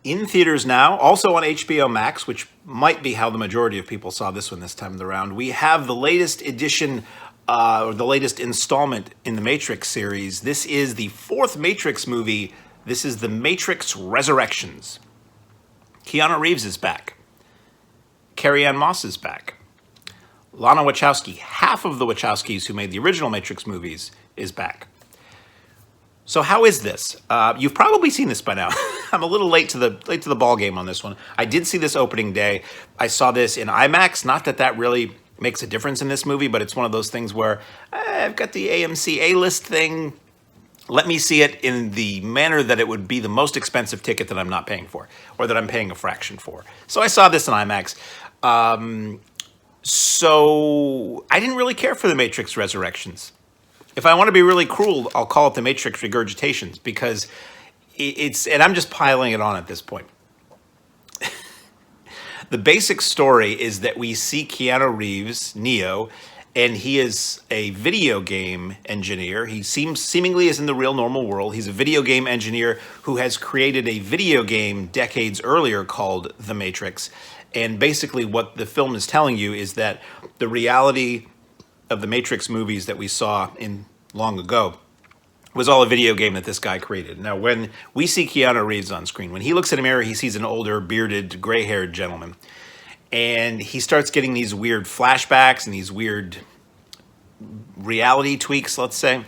in theaters now, also on HBO Max, which might be how the majority of people saw this one this time around. We have the latest edition, or the latest installment in the Matrix series. This is the fourth Matrix movie. This is The Matrix Resurrections. Keanu Reeves is back. Carrie-Anne Moss is back. Lana Wachowski, half of the Wachowskis who made the original Matrix movies, is back. So how is this? You've probably seen this by now. I'm a little late to the ball game on this one. I did see this opening day. I saw this in IMAX. Not that that really makes a difference in this movie, but it's one of those things where I've got the AMC A-list thing. Let me see it in the manner that it would be the most expensive ticket that I'm not paying for, or that I'm paying a fraction for. So I saw this in IMAX. So I didn't really care for The Matrix Resurrections. If I want to be really cruel, I'll call it The Matrix Regurgitations, because it's, and I'm just piling it on at this point. The basic story is that we see Keanu Reeves, Neo, and he is a video game engineer. He seemingly is in the real normal world. He's a video game engineer who has created a video game decades earlier called The Matrix. And basically what the film is telling you is that the reality of the Matrix movies that we saw in long ago was all a video game that this guy created. Now, when we see Keanu Reeves on screen, when he looks in a mirror, he sees an older, bearded, gray-haired gentleman. And he starts getting these weird flashbacks and these weird reality tweaks, let's say.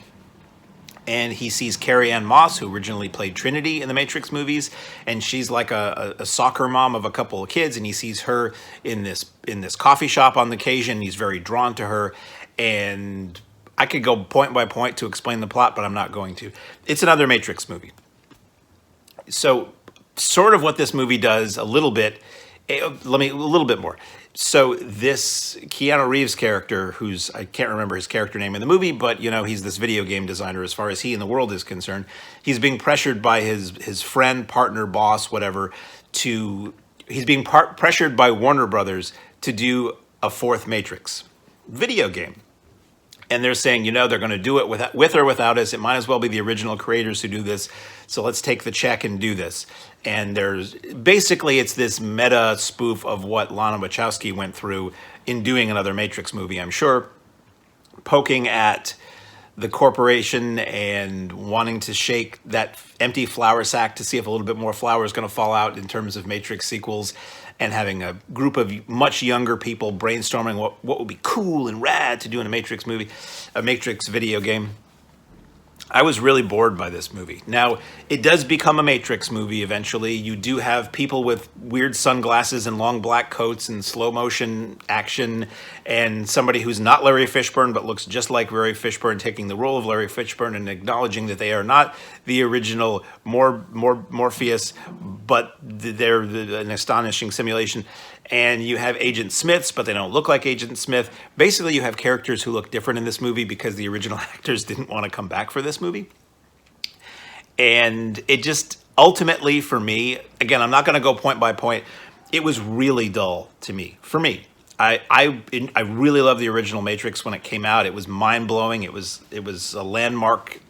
And he sees Carrie-Anne Moss, who originally played Trinity in the Matrix movies, and she's like a soccer mom of a couple of kids, and he sees her in this coffee shop on occasion. He's very drawn to her, and I could go point by point to explain the plot, but I'm not going to. It's another Matrix movie. So sort of what this movie does a little bit, a little bit more. So this Keanu Reeves character, who's, I can't remember his character name in the movie, but you know, he's this video game designer as far as he in the world is concerned. He's being pressured by his friend, partner, boss, whatever, he's being pressured by Warner Brothers to do a fourth Matrix video game. And they're saying, you know, they're going to do it with or without us. It might as well be the original creators who do this. So let's take the check and do this. And there's basically, it's this meta spoof of what Lana Wachowski went through in doing another Matrix movie, I'm sure, poking at the corporation and wanting to shake that empty flour sack to see if a little bit more flour is going to fall out in terms of Matrix sequels, and having a group of much younger people brainstorming what would be cool and rad to do in a Matrix movie, a Matrix video game. I was really bored by this movie. Now, it does become a Matrix movie eventually. You do have people with weird sunglasses and long black coats and slow motion action, and somebody who's not Larry Fishburne but looks just like Larry Fishburne taking the role of Larry Fishburne and acknowledging that they are not the original Morpheus, but they're an astonishing simulation. And you have Agent Smiths, but they don't look like Agent Smith. Basically, you have characters who look different in this movie because the original actors didn't want to come back for this movie. And it just, ultimately for me, again, I'm not going to go point by point, it was really dull to me, for me. I really loved the original Matrix when it came out. It was mind-blowing. It was a landmark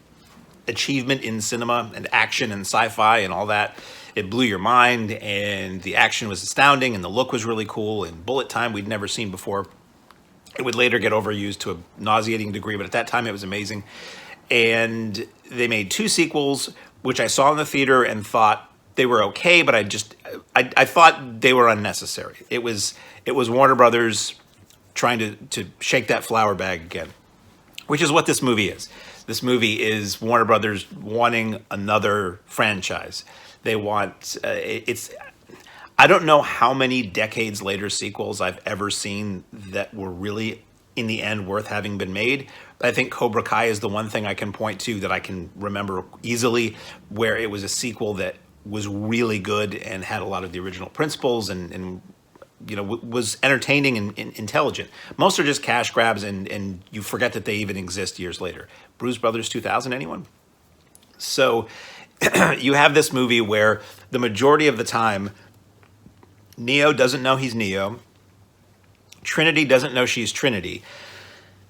achievement in cinema and action and sci-fi and all that. It blew your mind, and the action was astounding, and the look was really cool, and bullet time we'd never seen before. It would later get overused to a nauseating degree, but at that time it was amazing. And they made two sequels, which I saw in the theater and thought they were okay, but I thought they were unnecessary. It was Warner Brothers trying to shake that flour bag again, which is what this movie is. This movie is Warner Brothers wanting another franchise. They want, I don't know how many decades later sequels I've ever seen that were really, in the end, worth having been made. I think Cobra Kai is the one thing I can point to that I can remember easily, where it was a sequel that was really good and had a lot of the original principles and you know, was entertaining and intelligent. Most are just cash grabs, and you forget that they even exist years later. Blues Brothers 2000, anyone? So you have this movie where the majority of the time, Neo doesn't know he's Neo. Trinity doesn't know she's Trinity.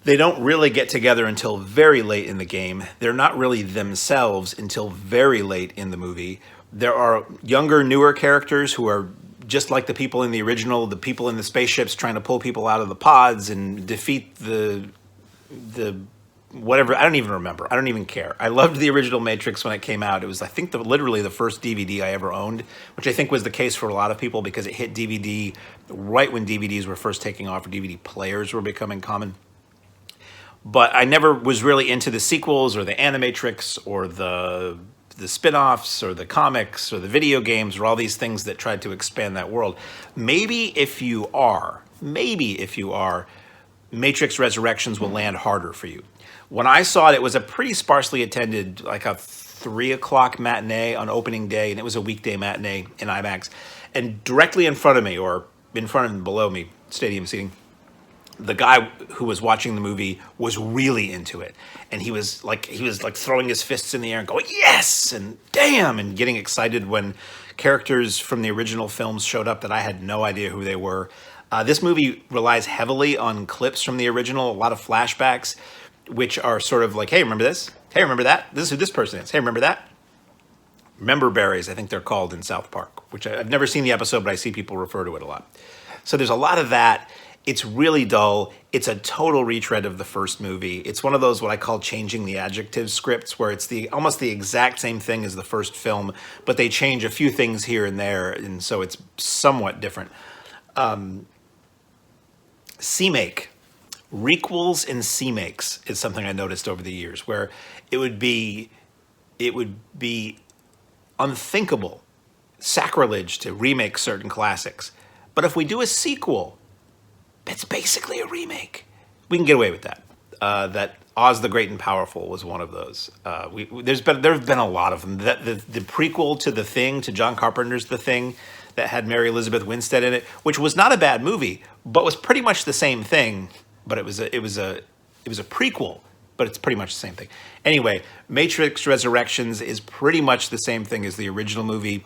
They don't really get together until very late in the game. They're not really themselves until very late in the movie. There are younger, newer characters who are just like the people in the original, the people in the spaceships trying to pull people out of the pods and defeat the whatever. I don't even remember. I don't even care. I loved the original Matrix when it came out. It was, I think, literally the first DVD I ever owned, which I think was the case for a lot of people because it hit DVD right when DVDs were first taking off, or DVD players were becoming common. But I never was really into the sequels or the Animatrix or the spin-offs or the comics or the video games or all these things that tried to expand that world. Maybe if you are, Matrix Resurrections will land harder for you. When I saw it, it was a pretty sparsely attended, like a 3 o'clock matinee on opening day, and it was a weekday matinee in IMAX. And directly in front of me, or in front and below me, stadium seating, the guy who was watching the movie was really into it, and he was like throwing his fists in the air and going yes and damn and getting excited when characters from the original films showed up that I had no idea who they were. This movie relies heavily on clips from the original, a lot of flashbacks, which are sort of like, hey, remember this? Hey, remember that? This is who this person is. Hey, remember that? Member berries, I think they're called in South Park, which I've never seen the episode, but I see people refer to it a lot. So there's a lot of that. It's really dull. It's a total retread of the first movie. It's one of those what I call changing the adjective scripts, where it's almost the exact same thing as the first film, but they change a few things here and there, and so it's somewhat different. C-make. Requels and C-makes is something I noticed over the years, where it would be unthinkable, sacrilege to remake certain classics. But if we do a sequel, it's basically a remake. We can get away with that. That Oz the Great and Powerful was one of those. There's been a lot of them. The prequel to The Thing, to John Carpenter's The Thing, that had Mary Elizabeth Winstead in it, which was not a bad movie, but was pretty much the same thing. But it was a prequel, but it's pretty much the same thing. Anyway, Matrix Resurrections is pretty much the same thing as the original movie.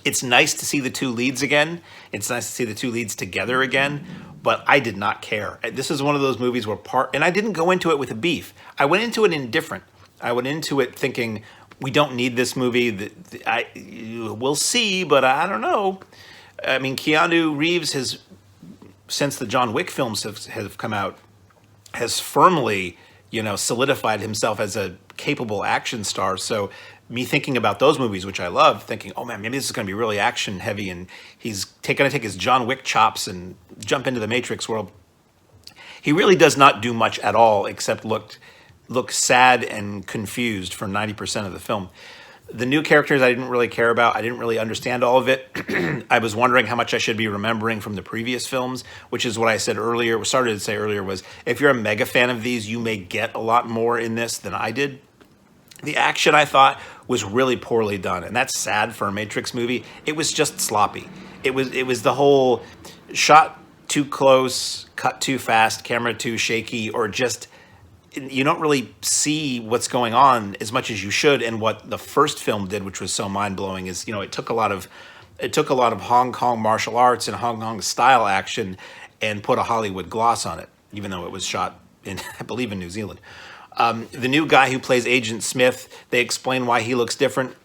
It's nice to see the two leads again. It's nice to see the two leads together again, but I did not care. This is one of those movies where and I didn't go into it with a beef. I went into it indifferent. I went into it thinking, we don't need this movie. We'll see, but I don't know. I mean, Keanu Reeves has, since the John Wick films have come out, has firmly, solidified himself as a capable action star. So me thinking about those movies, which I love, thinking, oh man, maybe this is going to be really action heavy, and he's going to take his John Wick chops and jump into the Matrix world. He really does not do much at all except look sad and confused for 90% of the film. The new characters I didn't really care about. I didn't really understand all of it. I was wondering how much I should be remembering from the previous films, which is what I said earlier, started to say earlier, was if you're a mega fan of these, you may get a lot more in this than I did. The action, I thought, was really poorly done, and that's sad for a Matrix movie. It was just sloppy. It was the whole shot too close, cut too fast, camera too shaky, or just you don't really see what's going on as much as you should. And what the first film did, which was so mind-blowing, is it took a lot of Hong Kong martial arts and Hong Kong style action and put a Hollywood gloss on it, even though it was shot in, I believe, in New Zealand. The new guy who plays Agent Smith, they explain why he looks different.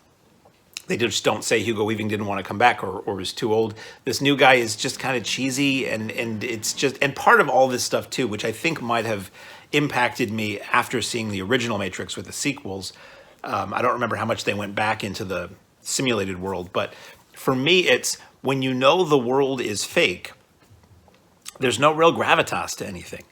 They just don't say Hugo Weaving didn't want to come back or was too old. This new guy is just kind of cheesy, and it's just, and part of all this stuff too, which I think might have impacted me after seeing the original Matrix with the sequels. I don't remember how much they went back into the simulated world, but for me, it's when the world is fake, there's no real gravitas to anything.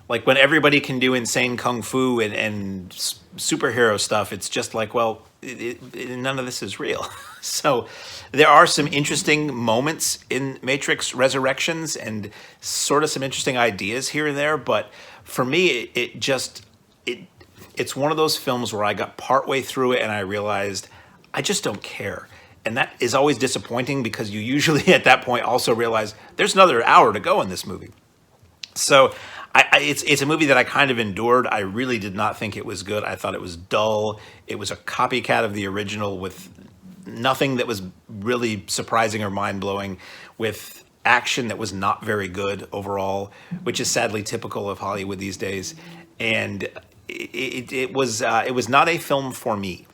Like when everybody can do insane kung fu and superhero stuff, it's just like, well, none of this is real. So there are some interesting moments in Matrix Resurrections and sort of some interesting ideas here and there. But for me, it's one of those films where I got partway through it and I realized I just don't care. And that is always disappointing because you usually at that point also realize there's another hour to go in this movie. So it's a movie that I kind of endured. I really did not think it was good. I thought it was dull. It was a copycat of the original with nothing that was really surprising or mind-blowing, with action that was not very good overall, which is sadly typical of Hollywood these days. And it was not a film for me.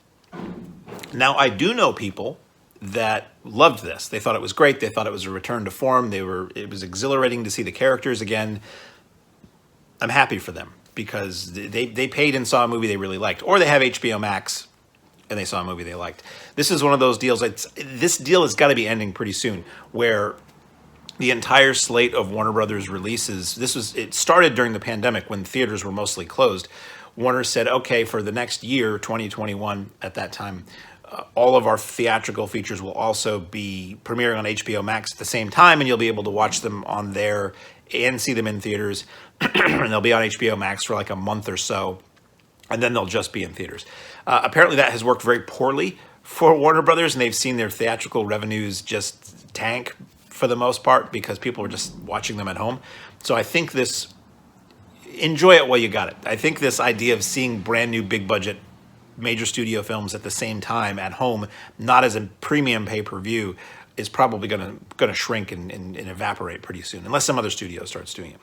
Now, I do know people that loved this. They thought it was great. They thought it was a return to form. It was exhilarating to see the characters again. I'm happy for them because they paid and saw a movie they really liked, or they have HBO Max and they saw a movie they liked. This is one of those deals. This deal has got to be ending pretty soon, where the entire slate of Warner Brothers releases. It started during the pandemic when theaters were mostly closed. Warner said, okay, for the next year, 2021, at that time, all of our theatrical features will also be premiering on HBO Max at the same time, and you'll be able to watch them on there and see them in theaters. And they'll be on HBO Max for like a month or so, and then they'll just be in theaters. Apparently that has worked very poorly for Warner Brothers, and they've seen their theatrical revenues just tank for the most part because people are just watching them at home. So I think enjoy it while you got it. I think this idea of seeing brand new big budget major studio films at the same time at home, not as a premium pay-per-view, is probably going to shrink and evaporate pretty soon, unless some other studio starts doing it.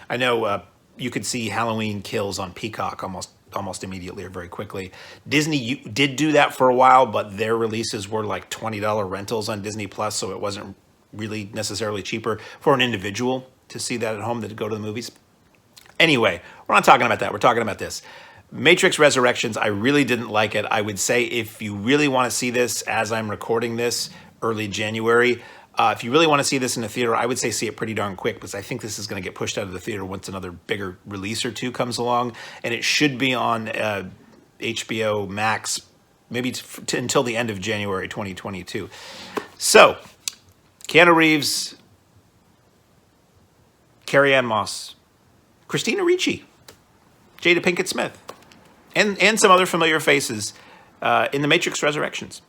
I know you could see Halloween Kills on Peacock almost immediately or very quickly. Disney did do that for a while, but their releases were like $20 rentals on Disney Plus, so it wasn't really necessarily cheaper for an individual to see that at home than to go to the movies. Anyway, we're not talking about that. We're talking about this. Matrix Resurrections, I really didn't like it. I would say if you really want to see this as I'm recording this early January, if you really want to see this in the theater, I would say see it pretty darn quick because I think this is going to get pushed out of the theater once another bigger release or two comes along. And it should be on HBO Max maybe until the end of January 2022. So, Keanu Reeves, Carrie-Anne Moss, Christina Ricci, Jada Pinkett-Smith, and some other familiar faces in The Matrix Resurrections.